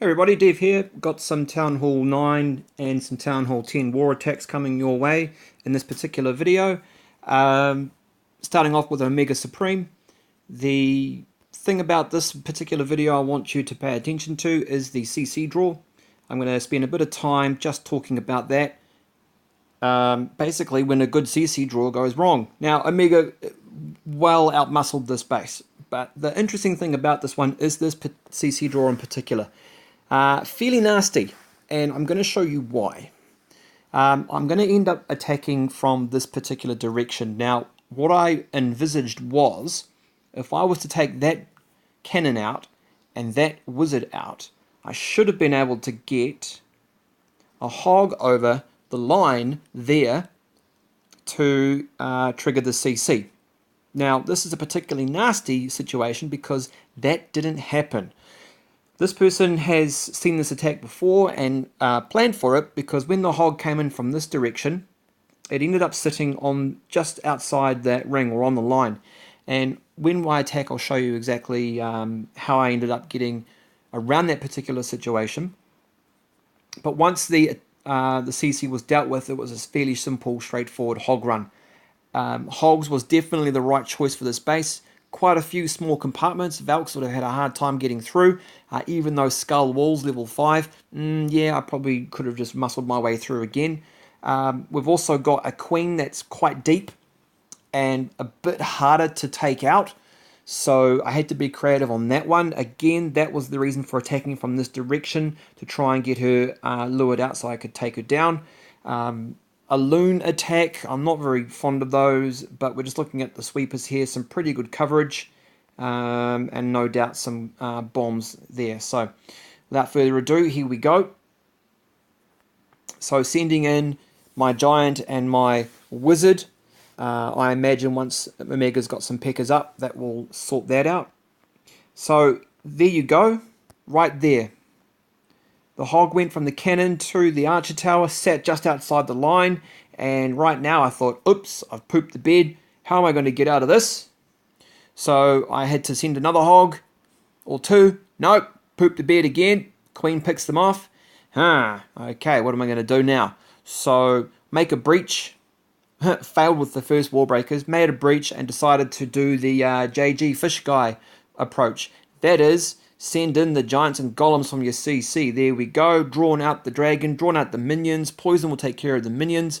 Hey everybody, Dev here. Got some Town Hall 9 and some Town Hall 10 war attacks coming your way in this particular video. Um, Starting off with Omega Supreme. The thing about this particular video I want you to pay attention to is the CC draw. I'm going to spend a bit of time just talking about that. Basically when a good CC draw goes wrong. Now Omega well outmuscled this base, but the interesting thing about this one is this CC draw in particular. Fairly nasty, and I'm going to show you why. I'm going to end up attacking from this particular direction. Now, what I envisaged was, if I was to take that cannon out and that wizard out, I should have been able to get a hog over the line there to trigger the CC. Now, this is a particularly nasty situation because that didn't happen. This person has seen this attack before and planned for it, because when the hog came in from this direction, it ended up sitting on just outside that ring or on the line. And when I attack, I'll show you exactly how I ended up getting around that particular situation. But once the CC was dealt with, it was a fairly simple, straightforward hog run. Hogs was definitely the right choice for this base. Quite a few small compartments. Valks would have had a hard time getting through, even though Skull Walls level 5. Yeah, I probably could have just muscled my way through again. We've also got a queen that's quite deep and a bit harder to take out, so I had to be creative on that one. Again, that was the reason for attacking from this direction, to try and get her lured out so I could take her down. A loon attack, I'm not very fond of those, but we're just looking at the sweepers here, some pretty good coverage, and no doubt some bombs there. So without further ado, here we go. So sending in my giant and my wizard. I imagine once Omega's got some peckers up, that will sort that out. So there you go, right there. The hog went from the cannon to the archer tower, sat just outside the line, and right now I thought, oops, I've pooped the bed. How am I going to get out of this? So I had to send another hog, or two. Nope, pooped the bed again. Queen picks them off. Okay, what am I going to do now? So make a breach. Failed with the first wall breakers, made a breach and decided to do the JG Fishguy approach. That is, send in the giants and golems from your CC. There we go. Drawn out the dragon, drawn out the minions. Poison will take care of the minions.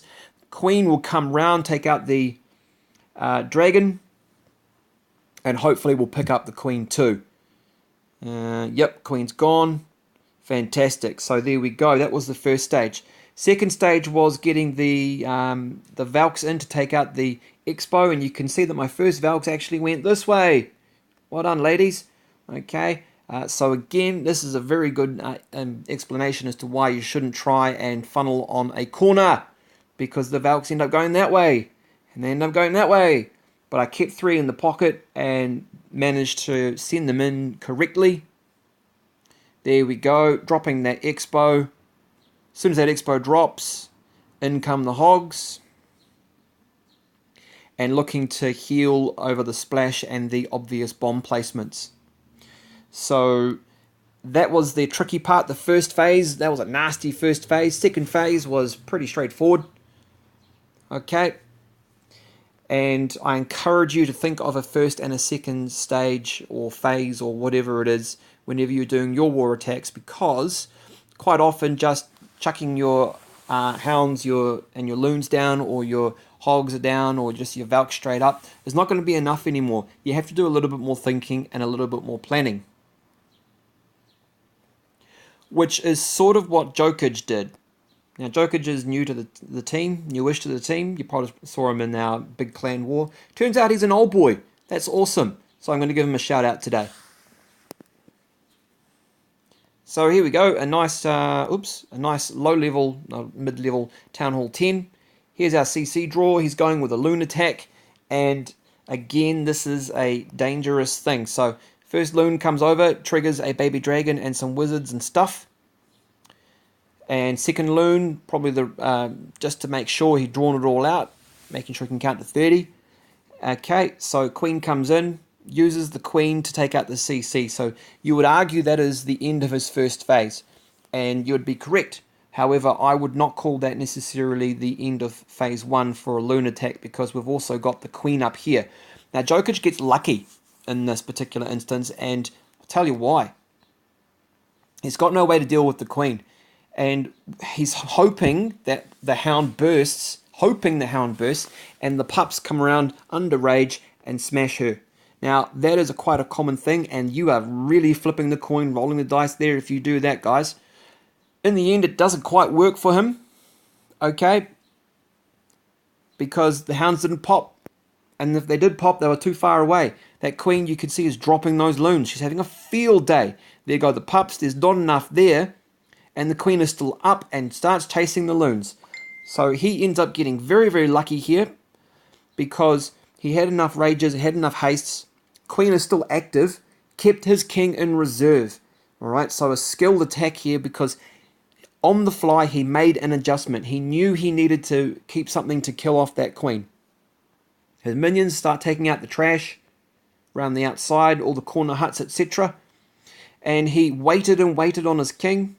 Queen will come round, take out the dragon, and hopefully we'll pick up the queen too. Yep, queen's gone. Fantastic. So there we go. That was the first stage. Second stage was getting the Valks in to take out the Expo, and you can see that my first Valks actually went this way. Well done, ladies. Okay. So again, this is a very good explanation as to why you shouldn't try and funnel on a corner, because the Valks end up going that way, and they end up going that way. But I kept 3 in the pocket and managed to send them in correctly. There we go, dropping that Expo. As soon as that Expo drops, in come the Hogs, and looking to heal over the splash and the obvious bomb placements. So that was the tricky part, the first phase. That was a nasty first phase. Second phase was pretty straightforward. Okay. And I encourage you to think of a first and a second stage or phase or whatever it is whenever you're doing your war attacks, because quite often just chucking your hounds and your loons down, or your hogs are down, or just your Valk straight up is not going to be enough anymore. You have to do a little bit more thinking and a little bit more planning, which is sort of what Jokage did. Now, Jokage is new to the team, newish to the team. You probably saw him in our big clan war. Turns out he's an old boy. That's awesome. So I'm going to give him a shout out today. So here we go. A nice low-level, mid-level Town Hall 10. Here's our CC draw. He's going with a loon attack. And again, this is a dangerous thing. So first loon comes over, triggers a baby dragon and some wizards and stuff. And second loon, probably just to make sure he'd drawn it all out, making sure he can count to 30. Okay, so queen comes in, uses the queen to take out the CC. So you would argue that is the end of his first phase, and you would be correct. However, I would not call that necessarily the end of phase 1 for a Loon attack, because we've also got the queen up here. Now, Jokage gets lucky in this particular instance, and I'll tell you why. He's got no way to deal with the queen, and he's hoping that the hound bursts, and the pups come around under rage and smash her. Now, that is quite a common thing, and you are really flipping the coin, rolling the dice there if you do that, guys. In the end, it doesn't quite work for him, okay, because the hounds didn't pop, and if they did pop, they were too far away. That queen, you can see, is dropping those loons. She's having a field day. There go the pups, there's not enough there, and the queen is still up and starts chasing the loons. So he ends up getting very, very lucky here, because he had enough rages, he had enough hastes. Queen is still active, kept his king in reserve. Alright, so a skilled attack here, because on the fly he made an adjustment. He knew he needed to keep something to kill off that queen. His minions start taking out the trash around the outside, all the corner huts, etc. And he waited and waited on his king.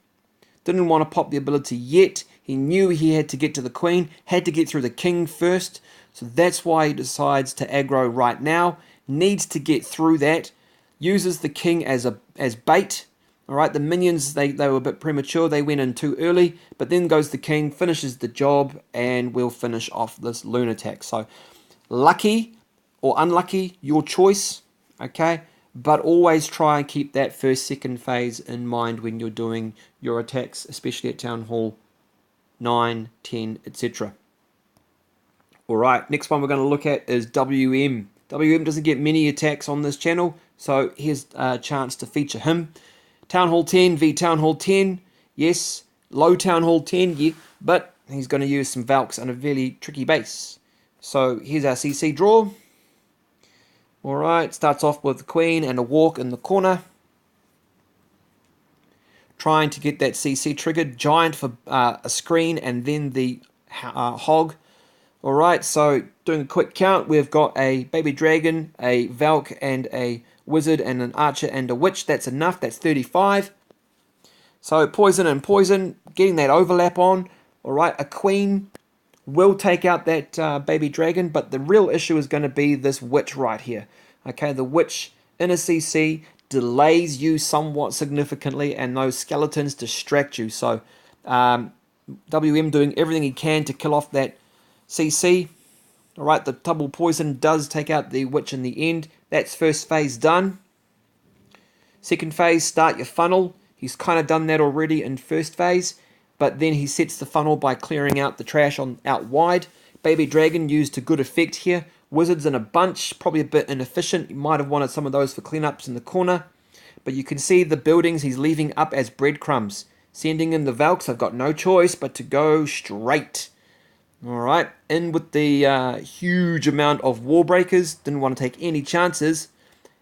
Didn't want to pop the ability yet. He knew he had to get to the queen, had to get through the king first. So that's why he decides to aggro right now. Needs to get through that. Uses the king as bait. Alright, the minions, they were a bit premature. They went in too early. But then goes the king, finishes the job, and we'll finish off this Loon attack. So, lucky or unlucky, your choice. Okay? But always try and keep that first, second phase in mind when you're doing your attacks, especially at Town Hall 9, 10, etc. Alright, next one we're going to look at is WM. WM doesn't get many attacks on this channel, so here's a chance to feature him. Town Hall 10 v Town Hall 10. Yes, low Town Hall 10, yeah, but he's going to use some Valks on a really tricky base. So here's our CC draw. Alright, starts off with the queen and a walk in the corner. Trying to get that CC triggered. Giant for a screen, and then the hog. Alright, so doing a quick count, we've got a baby dragon, a Valk, and a wizard, and an archer, and a witch. That's enough, that's 35. So poison and poison, getting that overlap on. Alright, a queen will take out that baby dragon, but the real issue is going to be this witch right here. Okay, the witch in a CC delays you somewhat significantly, and those skeletons distract you. So WM doing everything he can to kill off that CC. Alright, the double poison does take out the witch in the end. That's first phase done. Second phase, start your funnel. He's kind of done that already in first phase, but then he sets the funnel by clearing out the trash out wide. Baby dragon used to good effect here. Wizards in a bunch, probably a bit inefficient. You might have wanted some of those for cleanups in the corner. But you can see the buildings he's leaving up as breadcrumbs. Sending in the Valks, I've got no choice but to go straight. Alright, in with the huge amount of wall breakers. Didn't want to take any chances.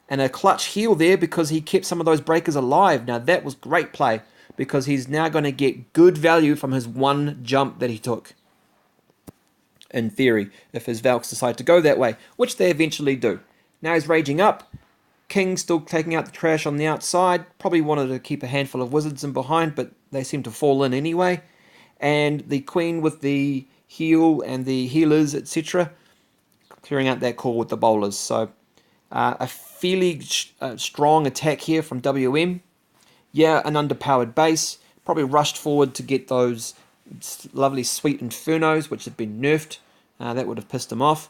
And a clutch heal there because he kept some of those breakers alive. Now that was great play, because he's now going to get good value from his one jump that he took. In theory, if his Valks decide to go that way, which they eventually do. Now he's raging up. King still taking out the trash on the outside. Probably wanted to keep a handful of wizards in behind, but they seem to fall in anyway. And the queen with the heal and the healers, etc. Clearing out that core with the bowlers. So a fairly strong attack here from WM. Yeah, an underpowered base. Probably rushed forward to get those lovely sweet infernos, which have been nerfed. That would have pissed him off.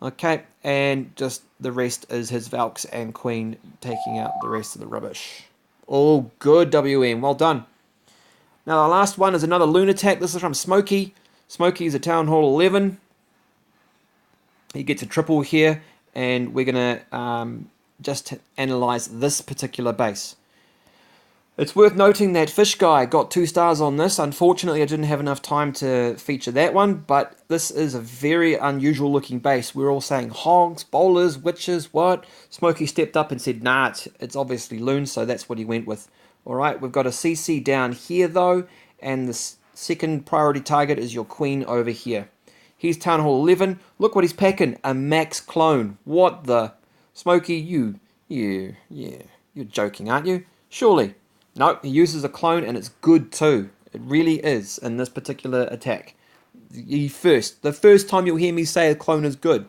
Okay, and just the rest is his Valks and queen taking out the rest of the rubbish. All good, WM. Well done. Now the last one is another Loon attack. This is from Smokey. Smokey is a Town Hall 11. He gets a triple here, and we're going to just analyze this particular base. It's worth noting that Fishguy got 2 stars on this. Unfortunately, I didn't have enough time to feature that one, but this is a very unusual looking base. We're all saying hogs, bowlers, witches, what? Smokey stepped up and said, nah, it's obviously Loons, so that's what he went with. Alright, we've got a CC down here though, and the second priority target is your queen over here. Here's Town Hall 11. Look what he's packing, a max clone. What the? Smokey, you're joking, aren't you? Surely. No, he uses a clone and it's good too. It really is in this particular attack. The first time you'll hear me say a clone is good.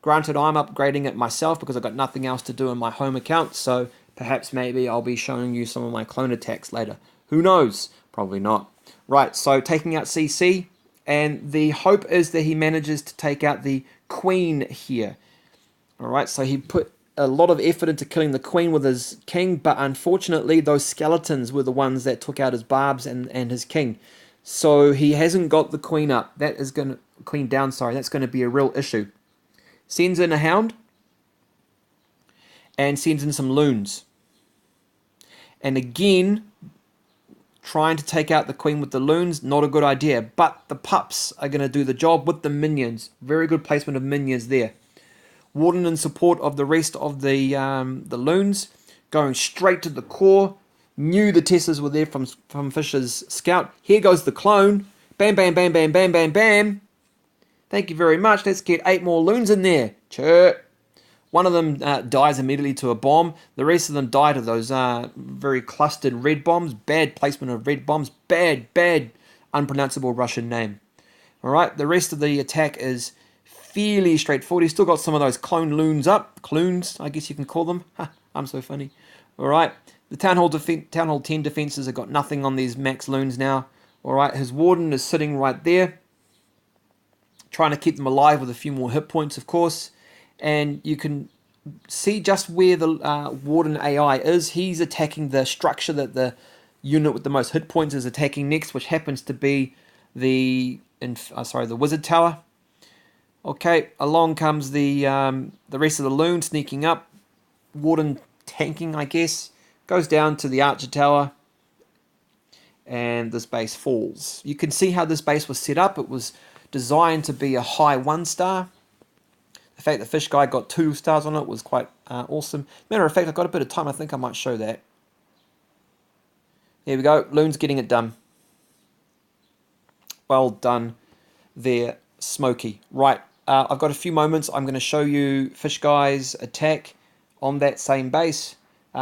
Granted, I'm upgrading it myself because I've got nothing else to do in my home account, so perhaps maybe I'll be showing you some of my clone attacks later. Who knows? Probably not. Right, so taking out CC, and the hope is that he manages to take out the queen here. Alright, so he put a lot of effort into killing the queen with his king, but unfortunately those skeletons were the ones that took out his barbs and his king. So he hasn't got the queen up. That is going to queen down, sorry. That's going to be a real issue. Sends in a hound and sends in some loons. And again, trying to take out the queen with the loons, not a good idea. But the pups are going to do the job with the minions. Very good placement of minions there. Warden in support of the rest of the loons, going straight to the core. Knew the Tessers were there from Fisher's scout. Here goes the clone. Bam, bam, bam, bam, bam, bam, bam. Thank you very much. Let's get 8 more loons in there. Chirp. One of them dies immediately to a bomb. The rest of them die to those very clustered red bombs. Bad placement of red bombs. Bad, unpronounceable Russian name. Alright, the rest of the attack is fairly straightforward. He's still got some of those clone loons up. Clones, I guess you can call them. I'm so funny. Alright, the Town Hall 10 defenses have got nothing on these max loons now. Alright, his warden is sitting right there, trying to keep them alive with a few more hit points, of course. And you can see just where the warden AI is. He's attacking the structure that the unit with the most hit points is attacking next, which happens to be the wizard tower. Okay, along comes the rest of the loons sneaking up. Warden tanking, I guess. Goes down to the archer tower. And this base falls. You can see how this base was set up. It was designed to be a high 1-star. The fact that Fishguy got 2 stars on it was quite awesome. Matter of fact, I've got a bit of time. I think I might show that. There we go. Loon's getting it done. Well done there, Smokey. Right. I've got a few moments. I'm going to show you Fishguy's attack on that same base.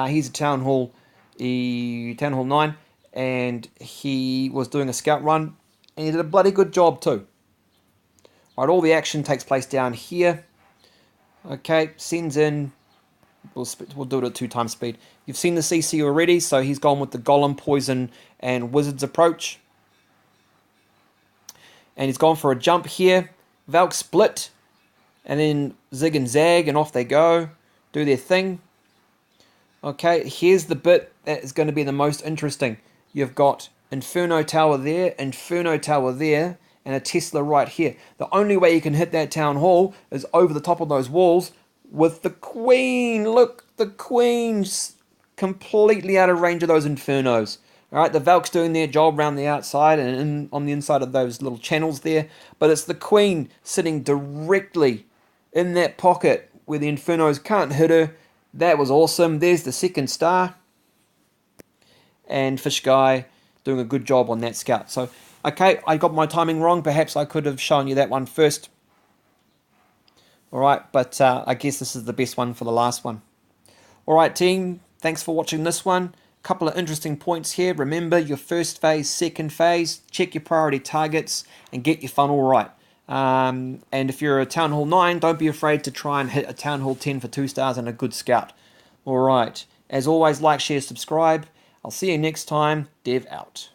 He's a Town Hall 9, and he was doing a scout run, and he did a bloody good job too. Right, all the action takes place down here. Okay, sends in. We'll do it at 2 times speed. You've seen the CC already, so he's gone with the Golem, Poison, and Wizard's approach. And he's gone for a jump here. Valks split, and then zig and zag, and off they go. Do their thing. Okay, here's the bit that is going to be the most interesting. You've got Inferno Tower there, and a Tesla right here. The only way you can hit that town hall is over the top of those walls with the Queen. Look, the Queen's completely out of range of those Infernos. Alright, the Valks doing their job around the outside and on the inside of those little channels there. But it's the Queen sitting directly in that pocket where the Infernos can't hit her. That was awesome. There's the 2nd star. And Fishguy doing a good job on that scout. So, okay, I got my timing wrong. Perhaps I could have shown you that one first. Alright, but I guess this is the best one for the last one. Alright, team. Thanks for watching this one. Couple of interesting points here. Remember your first phase, second phase. Check your priority targets and get your funnel right. And if you're a Town Hall 9, don't be afraid to try and hit a Town Hall 10 for 2 stars and a good scout. Alright. As always, like, share, subscribe. I'll see you next time. Dev out.